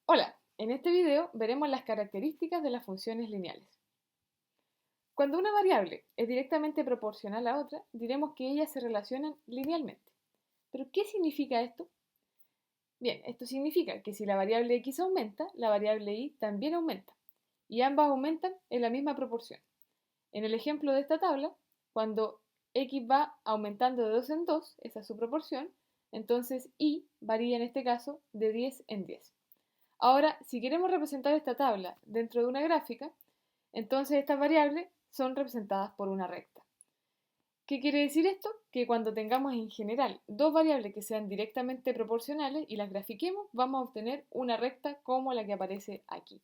Hola, en este video veremos las características de las funciones lineales. Cuando una variable es directamente proporcional a otra, diremos que ellas se relacionan linealmente. ¿Pero qué significa esto? Bien, esto significa que si la variable x aumenta, la variable y también aumenta, y ambas aumentan en la misma proporción. En el ejemplo de esta tabla, cuando x va aumentando de 2 en 2, esa es su proporción, entonces y varía en este caso de 10 en 10. Ahora, si queremos representar esta tabla dentro de una gráfica, entonces estas variables son representadas por una recta. ¿Qué quiere decir esto? Que cuando tengamos en general dos variables que sean directamente proporcionales y las grafiquemos, vamos a obtener una recta como la que aparece aquí.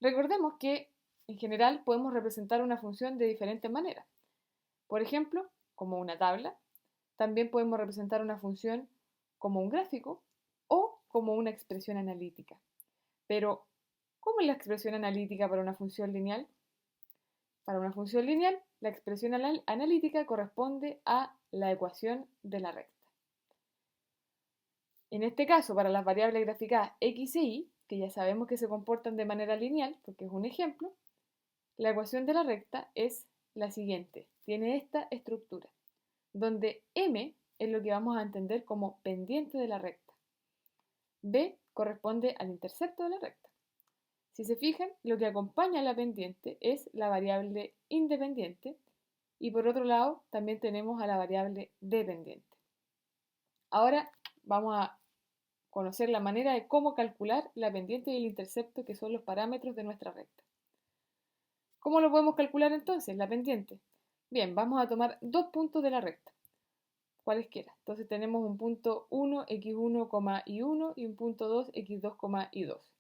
Recordemos que en general podemos representar una función de diferentes maneras. Por ejemplo, como una tabla. También podemos representar una función como un gráfico o como una expresión analítica. Pero, ¿cómo es la expresión analítica para una función lineal? Para una función lineal, la expresión analítica corresponde a la ecuación de la recta. En este caso, para las variables graficadas x e y, que ya sabemos que se comportan de manera lineal, porque es un ejemplo, la ecuación de la recta es la siguiente. Tiene esta estructura, donde m es lo que vamos a entender como pendiente de la recta. B corresponde al intercepto de la recta. Si se fijan, lo que acompaña a la pendiente es la variable independiente y por otro lado también tenemos a la variable dependiente. Ahora vamos a conocer la manera de cómo calcular la pendiente y el intercepto, que son los parámetros de nuestra recta. ¿Cómo lo podemos calcular entonces, la pendiente? Bien, vamos a tomar dos puntos de la recta, cualesquiera. Entonces tenemos un punto 1, x1, y 1 y un punto 2, x2, y 2.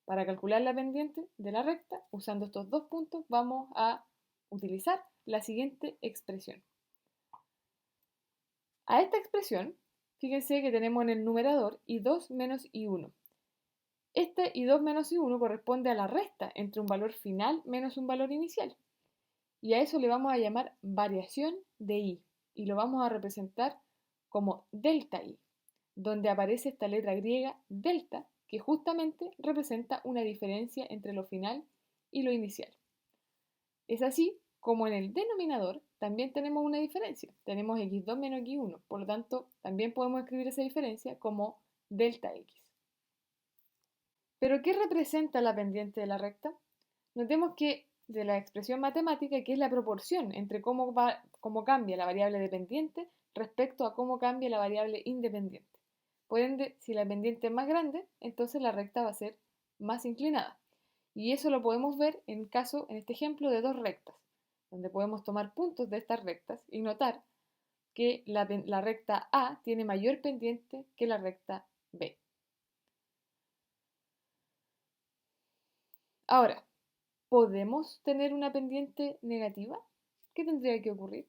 Para calcular la pendiente de la recta, usando estos dos puntos, vamos a utilizar la siguiente expresión. A esta expresión, fíjense que tenemos en el numerador y2 menos y1. Este y2 menos y1 corresponde a la resta entre un valor final menos un valor inicial. Y a eso le vamos a llamar variación de y lo vamos a representar como delta y, donde aparece esta letra griega delta, que justamente representa una diferencia entre lo final y lo inicial. Es así como en el denominador también tenemos una diferencia. Tenemos x2 menos x1, por lo tanto también podemos escribir esa diferencia como delta x. ¿Pero qué representa la pendiente de la recta? Notemos que de la expresión matemática, que es la proporción entre cómo cambia la variable dependiente respecto a cómo cambia la variable independiente. Por ende, si la pendiente es más grande, entonces la recta va a ser más inclinada. Y eso lo podemos ver en este ejemplo de dos rectas, donde podemos tomar puntos de estas rectas y notar que la recta A tiene mayor pendiente que la recta B. Ahora, ¿podemos tener una pendiente negativa? ¿Qué tendría que ocurrir?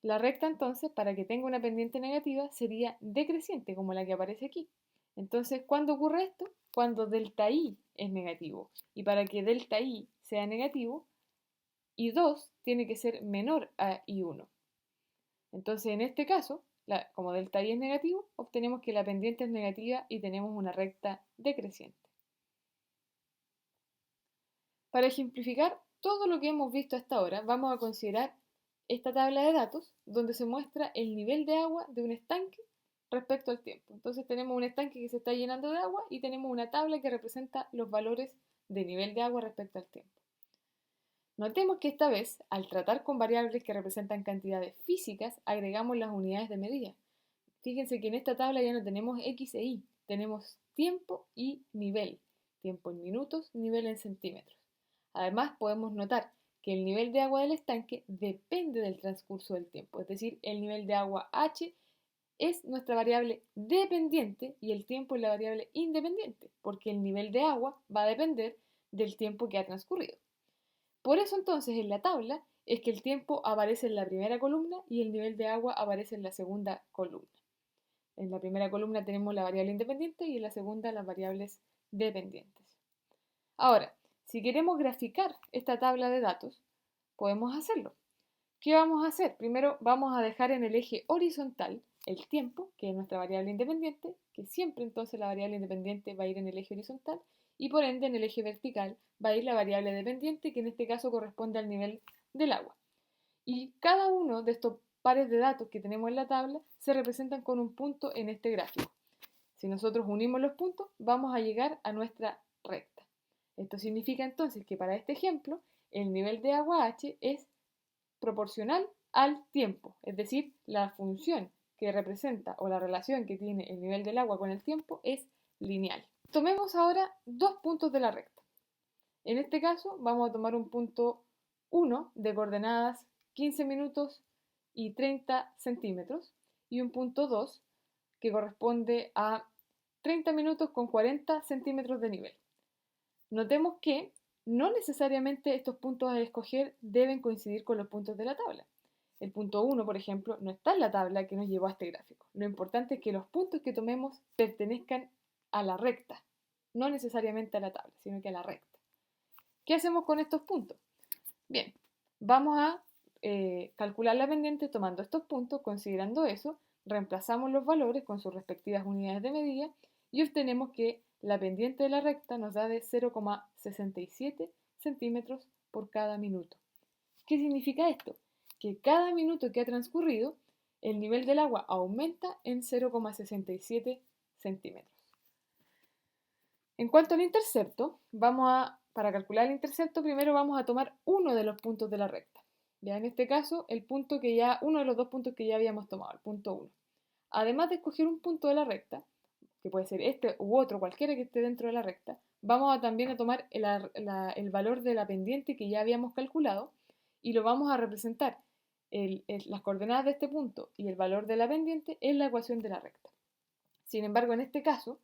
La recta entonces, para que tenga una pendiente negativa, sería decreciente, como la que aparece aquí. Entonces, ¿cuándo ocurre esto? Cuando delta i es negativo. Y para que delta i sea negativo, i2 tiene que ser menor a i1. Entonces, en este caso, como delta i es negativo, obtenemos que la pendiente es negativa y tenemos una recta decreciente. Para ejemplificar todo lo que hemos visto hasta ahora, vamos a considerar esta tabla de datos donde se muestra el nivel de agua de un estanque respecto al tiempo. Entonces tenemos un estanque que se está llenando de agua y tenemos una tabla que representa los valores de nivel de agua respecto al tiempo. Notemos que esta vez, al tratar con variables que representan cantidades físicas, agregamos las unidades de medida. Fíjense que en esta tabla ya no tenemos x e y, tenemos tiempo y nivel. Tiempo en minutos, nivel en centímetros. Además, podemos notar que el nivel de agua del estanque depende del transcurso del tiempo, es decir, el nivel de agua h es nuestra variable dependiente y el tiempo es la variable independiente, porque el nivel de agua va a depender del tiempo que ha transcurrido. Por eso entonces en la tabla es que el tiempo aparece en la primera columna y el nivel de agua aparece en la segunda columna. En la primera columna tenemos la variable independiente y en la segunda las variables dependientes. Ahora, si queremos graficar esta tabla de datos, podemos hacerlo. ¿Qué vamos a hacer? Primero vamos a dejar en el eje horizontal el tiempo, que es nuestra variable independiente, que siempre entonces la variable independiente va a ir en el eje horizontal, y por ende en el eje vertical va a ir la variable dependiente, que en este caso corresponde al nivel del agua. Y cada uno de estos pares de datos que tenemos en la tabla se representan con un punto en este gráfico. Si nosotros unimos los puntos, vamos a llegar a nuestra recta. Esto significa entonces que para este ejemplo, el nivel de agua H es proporcional al tiempo, es decir, la función que representa o la relación que tiene el nivel del agua con el tiempo es lineal. Tomemos ahora dos puntos de la recta. En este caso vamos a tomar un punto 1 de coordenadas 15 minutos y 30 centímetros y un punto 2 que corresponde a 30 minutos con 40 centímetros de nivel. Notemos que no necesariamente estos puntos a escoger deben coincidir con los puntos de la tabla. El punto 1, por ejemplo, no está en la tabla que nos llevó a este gráfico. Lo importante es que los puntos que tomemos pertenezcan a la recta, no necesariamente a la tabla, sino que a la recta. ¿Qué hacemos con estos puntos? Bien, vamos a calcular la pendiente tomando estos puntos, considerando eso, reemplazamos los valores con sus respectivas unidades de medida y obtenemos que la pendiente de la recta nos da de 0,67 centímetros por cada minuto. ¿Qué significa esto? Que cada minuto que ha transcurrido, el nivel del agua aumenta en 0,67 centímetros. En cuanto al intercepto, para calcular el intercepto, primero vamos a tomar uno de los puntos de la recta. Ya en este caso, uno de los dos puntos que ya habíamos tomado, el punto 1. Además de escoger un punto de la recta, que puede ser este u otro, cualquiera que esté dentro de la recta, vamos también a tomar el valor de la pendiente que ya habíamos calculado y lo vamos a representar las coordenadas de este punto y el valor de la pendiente en la ecuación de la recta. Sin embargo, en este caso,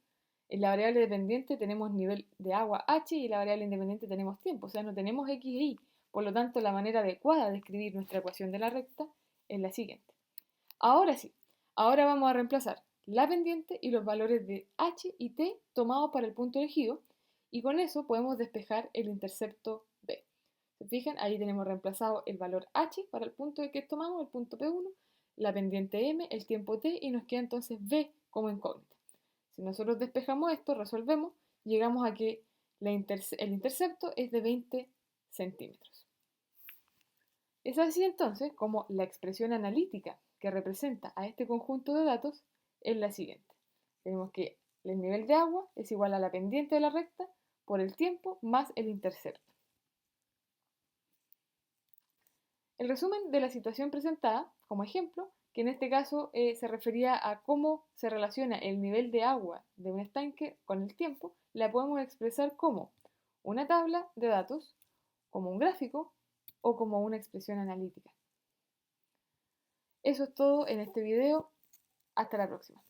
en la variable dependiente tenemos nivel de agua H y en la variable independiente tenemos tiempo, o sea, no tenemos X e Y. Por lo tanto, la manera adecuada de escribir nuestra ecuación de la recta es la siguiente. Ahora sí, ahora vamos a reemplazar la pendiente y los valores de H y T tomados para el punto elegido y con eso podemos despejar el intercepto B. ¿Se fijan? Ahí tenemos reemplazado el valor H para el punto que tomamos, el punto P1, la pendiente M, el tiempo T y nos queda entonces B como incógnita. Si nosotros despejamos esto, resolvemos, llegamos a que el intercepto es de 20 centímetros. Es así entonces como la expresión analítica que representa a este conjunto de datos es la siguiente. Tenemos que el nivel de agua es igual a la pendiente de la recta por el tiempo más el intercepto. El resumen de la situación presentada como ejemplo, que en este caso se refería a cómo se relaciona el nivel de agua de un estanque con el tiempo, la podemos expresar como una tabla de datos, como un gráfico o como una expresión analítica. Eso es todo en este video. Hasta la próxima.